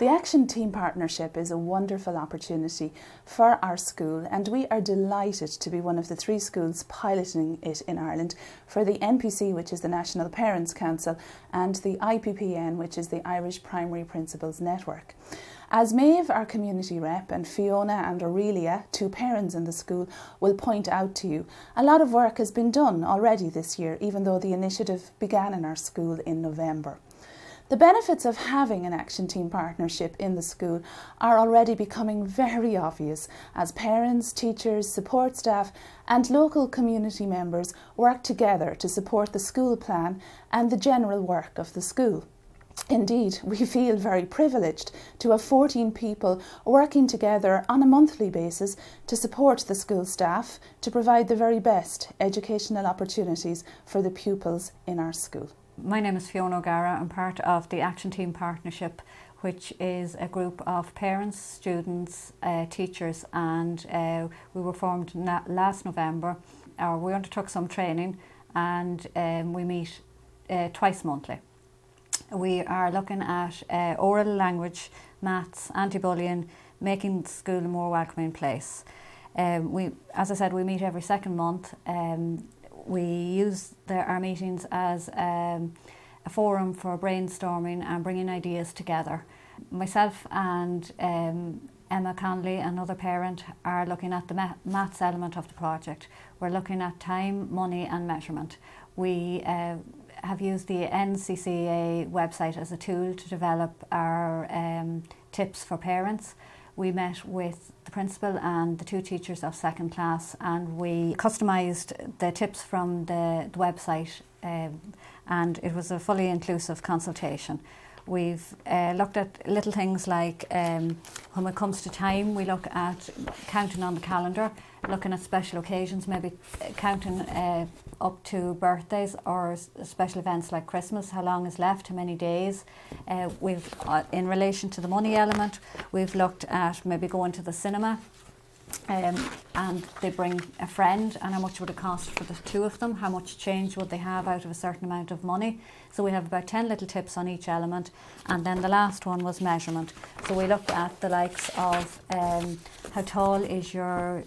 The Action Team Partnership is a wonderful opportunity for our school, and we are delighted to be one of the 3 schools piloting it in Ireland for the NPC, which is the National Parents Council, and the IPPN, which is the Irish Primary Principals Network. As Maeve, our community rep, and Fiona and Aurelia, 2 parents in the school, will point out to you, a lot of work has been done already this year, even though the initiative began in our school in November. The benefits of having an Action Team Partnership in the school are already becoming very obvious as parents, teachers, support staff and local community members work together to support the school plan and the general work of the school. Indeed, we feel very privileged to have 14 people working together on a monthly basis to support the school staff to provide the very best educational opportunities for the pupils in our school. My name is Fiona O'Gara. I'm part of the Action Team Partnership, which is a group of parents, students, teachers, and we were formed last November. We undertook some training and we meet twice monthly. We are looking at oral language, maths, anti-bullying, making the school a more welcoming place. As I said, we meet every second month. We use our meetings as a forum for brainstorming and bringing ideas together. Myself and Emma Conley, another parent, are looking at the maths element of the project. We're looking at time, money and measurement. We have used the NCCA website as a tool to develop our tips for parents. We met with the principal and the 2 teachers of second class, and we customised the tips from the website, and it was a fully inclusive consultation. We've looked at little things like when it comes to time, we look at counting on the calendar, looking at special occasions, maybe counting up to birthdays or special events like Christmas, how long is left, how many days. We've, in relation to the money element, we've looked at maybe going to the cinema and they bring a friend, and how much would it cost for the 2 of them, how much change would they have out of a certain amount of money. So we have about 10 little tips on each element, and then the last one was measurement. So we looked at the likes of how tall is your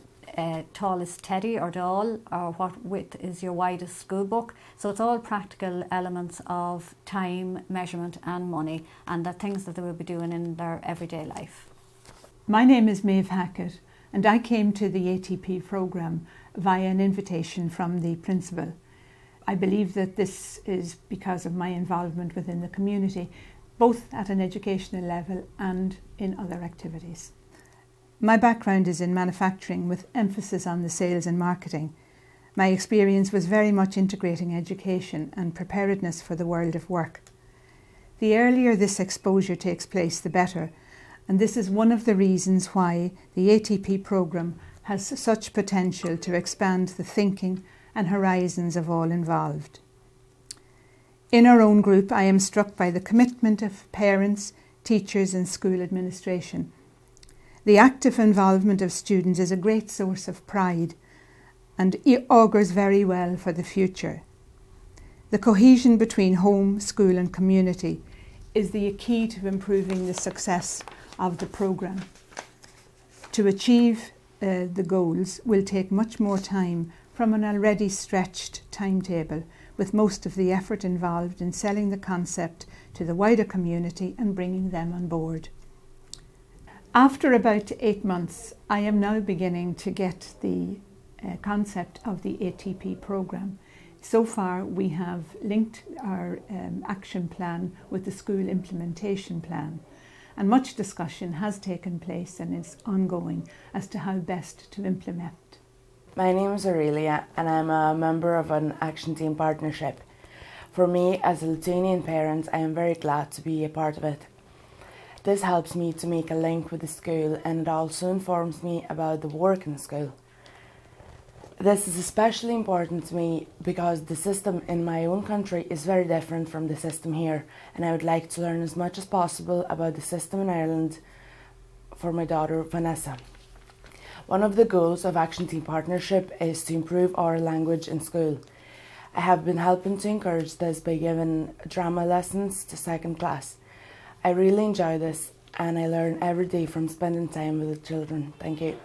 tallest teddy or doll, or what width is your widest school book. So it's all practical elements of time, measurement and money, and the things that they will be doing in their everyday life. My name is Maeve Hackett, and I came to the ATP programme via an invitation from the principal. I believe that this is because of my involvement within the community, both at an educational level and in other activities. My background is in manufacturing with emphasis on the sales and marketing. My experience was very much integrating education and preparedness for the world of work. The earlier this exposure takes place, the better, and this is one of the reasons why the ATP programme has such potential to expand the thinking and horizons of all involved. In our own group, I am struck by the commitment of parents, teachers and school administration. The active involvement of students is a great source of pride and augurs very well for the future. The cohesion between home, school and community is the key to improving the success of the programme. To achieve the goals will take much more time from an already stretched timetable, with most of the effort involved in selling the concept to the wider community and bringing them on board. After about 8 months, I am now beginning to get the concept of the ATP programme. So far, we have linked our action plan with the school implementation plan, and much discussion has taken place and is ongoing as to how best to implement. My name is Aurelia and I'm a member of an Action Team Partnership. For me, as a Lithuanian parent, I am very glad to be a part of it. This helps me to make a link with the school, and it also informs me about the work in the school. This is especially important to me because the system in my own country is very different from the system here, and I would like to learn as much as possible about the system in Ireland for my daughter Vanessa. One of the goals of Action Team Partnership is to improve oral language in school. I have been helping to encourage this by giving drama lessons to second class. I really enjoy this and I learn every day from spending time with the children. Thank you.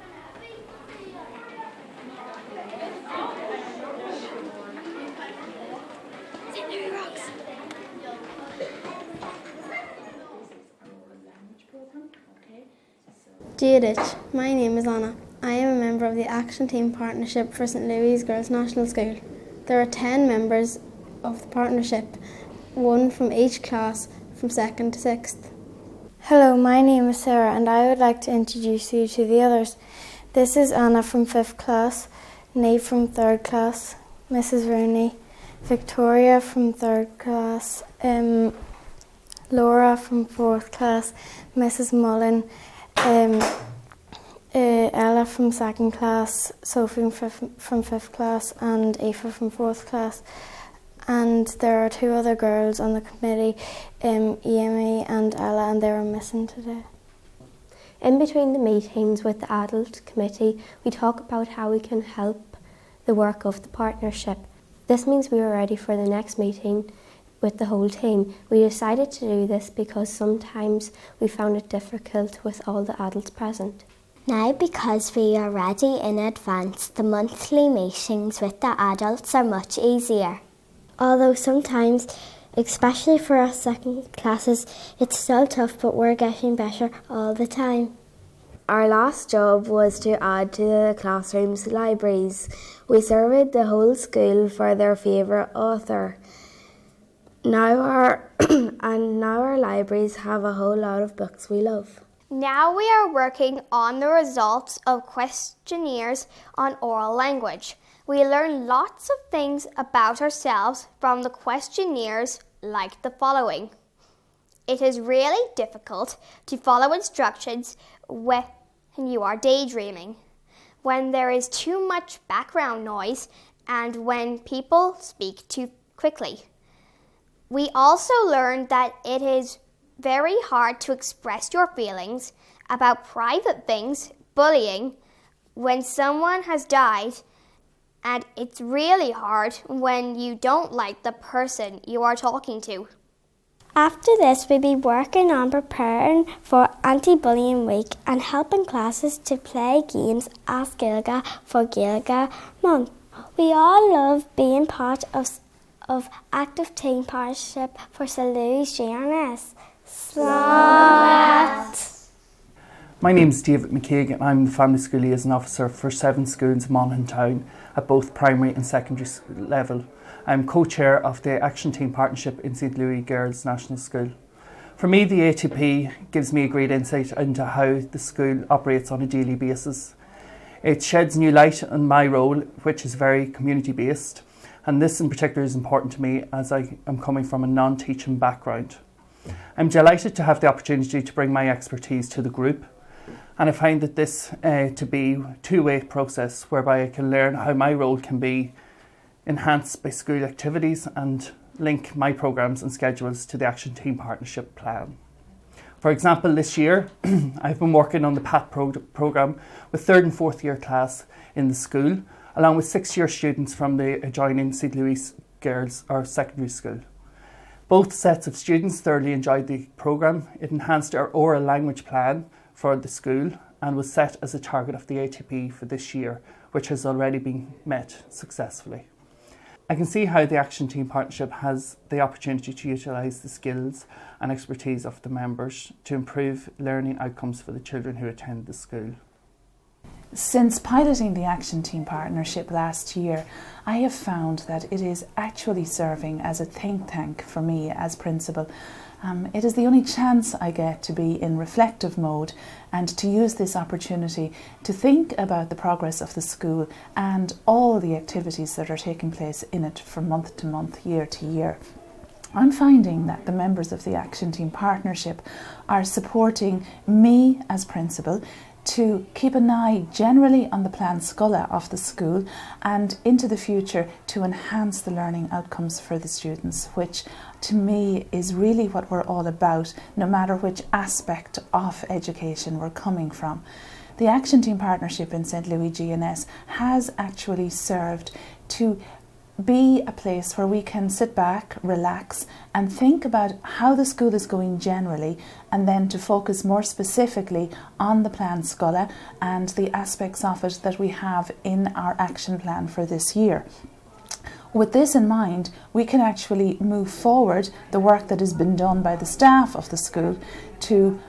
Dearich, my name is Anna. I am a member of the Action Team Partnership for St Louis Girls National School. There are 10 members of the partnership, one from each class from 2nd to 6th. Hello, my name is Sarah and I would like to introduce you to the others. This is Anna from 5th class, Nate from 3rd class, Mrs Rooney, Victoria from 3rd class, Laura from 4th class, Mrs Mullen, Ella from 2nd class, Sophie from 5th class and Aoife from 4th class. And there are 2 other girls on the committee, Amy and Ella, and they were missing today. In between the meetings with the adult committee, we talk about how we can help the work of the partnership. This means we are ready for the next meeting with the whole team. We decided to do this because sometimes we found it difficult with all the adults present. Now, because we are ready in advance, the monthly meetings with the adults are much easier. Although sometimes, especially for us second classes, it's still tough, but we're getting better all the time. Our last job was to add to the classroom's libraries. We surveyed the whole school for their favourite author. Now our libraries have a whole lot of books we love. Now we are working on the results of questionnaires on oral language. We learn lots of things about ourselves from the questionnaires, like the following. It is really difficult to follow instructions when you are daydreaming, when there is too much background noise, and when people speak too quickly. We also learned that it is very hard to express your feelings about private things, bullying, when someone has died, and it's really hard when you don't like the person you are talking to. After this, we'll be working on preparing for Anti-Bullying Week and helping classes to play games as Gaeilge for Gaeilge Month. We all love being part of Active Team Partnership for St Louis GNS. Slát! My name is David McKeag and I'm the Family School Liaison Officer for 7 schools in Monaghan Town at both primary and secondary level. I'm co-chair of the Action Team Partnership in St Louis Girls National School. For me, the ATP gives me a great insight into how the school operates on a daily basis. It sheds new light on my role, which is very community-based, and this in particular is important to me as I am coming from a non-teaching background. I'm delighted to have the opportunity to bring my expertise to the group, and I find that this to be a two-way process whereby I can learn how my role can be enhanced by school activities and link my programmes and schedules to the Action Team Partnership plan. For example, this year I've been working on the PAT programme with 3rd and 4th year class in the school, along with 6th year students from the adjoining St Louis Girls or Secondary School. Both sets of students thoroughly enjoyed the programme. It enhanced our oral language plan for the school and was set as a target of the ATP for this year, which has already been met successfully. I can see how the Action Team Partnership has the opportunity to utilise the skills and expertise of the members to improve learning outcomes for the children who attend the school. Since piloting the Action Team Partnership last year, I have found that it is actually serving as a think tank for me as principal. It is the only chance I get to be in reflective mode and to use this opportunity to think about the progress of the school and all the activities that are taking place in it from month to month, year to year. I'm finding that the members of the Action Team Partnership are supporting me as principal to keep an eye generally on the plan Scola of the school and into the future to enhance the learning outcomes for the students, which to me is really what we're all about, no matter which aspect of education we're coming from. The Action Team Partnership in St Louis GNS has actually served to be a place where we can sit back, relax, and think about how the school is going generally, and then to focus more specifically on the Plan Scola and the aspects of it that we have in our action plan for this year. With this in mind, we can actually move forward the work that has been done by the staff of the school to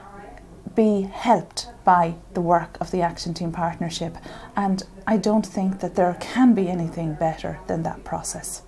be helped by the work of the Action Team Partnership, and I don't think that there can be anything better than that process.